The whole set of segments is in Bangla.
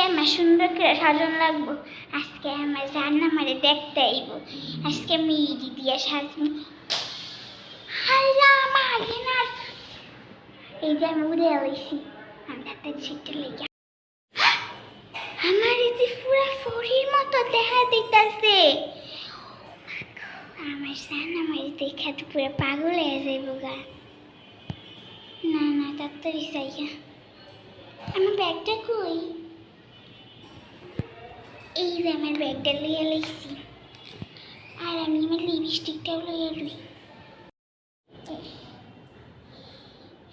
আমার সুন্দর করে সাজানো লাগবো। আজকে আমার রান্না মারে দেখতে আইব। আজকে আমি ইডি দিয়ে সাজবো। হাল্লা মারে না, এই যে আমি উড়ে আইছি। আমি তাড়াতাড়ি সেটা লেগে আমার এই যে পুরো ফরির মতো দেখা দিতেছে। আমার রান্না মারে দেখা তো পুরো পাগল হয়ে যাইব গা। না না তাড়াতাড়ি যাইয়া। আমার ব্যাগটা কই? এই যে আমার ব্যাগটা লইয়া লইছি। আর আমি আমার লিপস্টিকটাও লইয়া লই।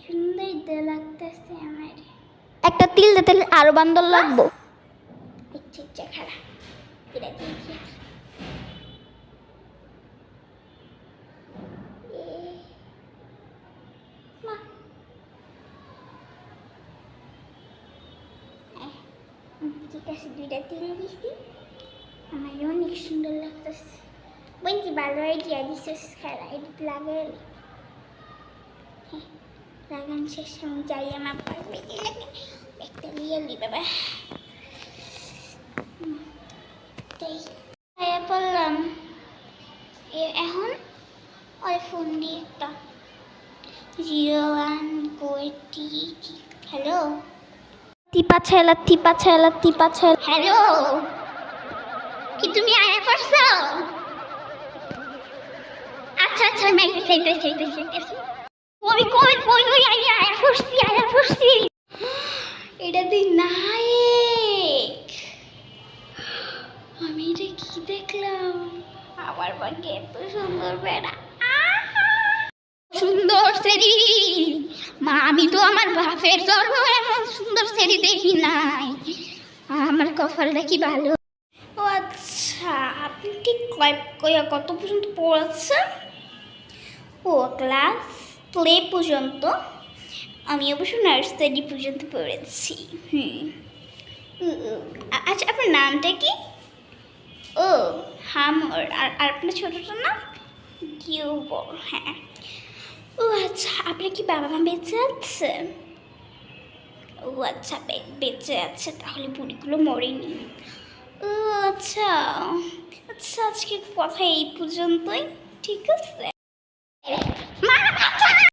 সুন্দর তো লাগতেছে আমার। একটা তিল দিতে আরো বান্দর লাগবো। ইচ্ছা ইচ্ছা খারাপ এটা দিয়ে ঠিক আছে, দুইটা তিল দিছি। আমার অনেক সুন্দর লাগতেছে। বলছি ভালো আইডিয়া দিছিস, খারাপ এডিট লাগাই। হ্যাঁ লাগান শেষ। আমি যাই আমার পারবে একটা লিয়ে নি বাবা। তাই বললাম এখন ওই ফোন দিয়ে একটা 01 কোটি। হ্যালো তিপা ছেলা হ্যালো, কি তুমি আয়া করছো? আচ্ছা আচ্ছা আমি চাইতেছি। আমি কই আয়া করছি। এটা দিন নায়ক। আমি এটা কি দেখলাম? আমার ভাগ্যে এত সুন্দর বেড়া, সুন্দর সেরি। মা আমি তো আমার বাপের জন্ম এমন সুন্দর সেরি দেখি নাই। আমার কপালটা কি ভালো। ও আচ্ছা, আপনি ঠিক কত পর্যন্ত পড়াচ্ছেন? ও ক্লাস প্লে পর্যন্ত। আমি অবশ্য নার্সারি পর্যন্ত পড়েছি। আচ্ছা আপনার নামটা কি? ও হামর। আর আপনার ছোটটার নাম গিউবর। হ্যাঁ। ও আচ্ছা, আপনার কি বাবা মা বেঁচে আছে? ও আচ্ছা বেঁচে আছে, তাহলে বুড়িগুলো মরেনি। ও আচ্ছা আচ্ছা, আজকের কথা এই পর্যন্তই। ঠিক আছে।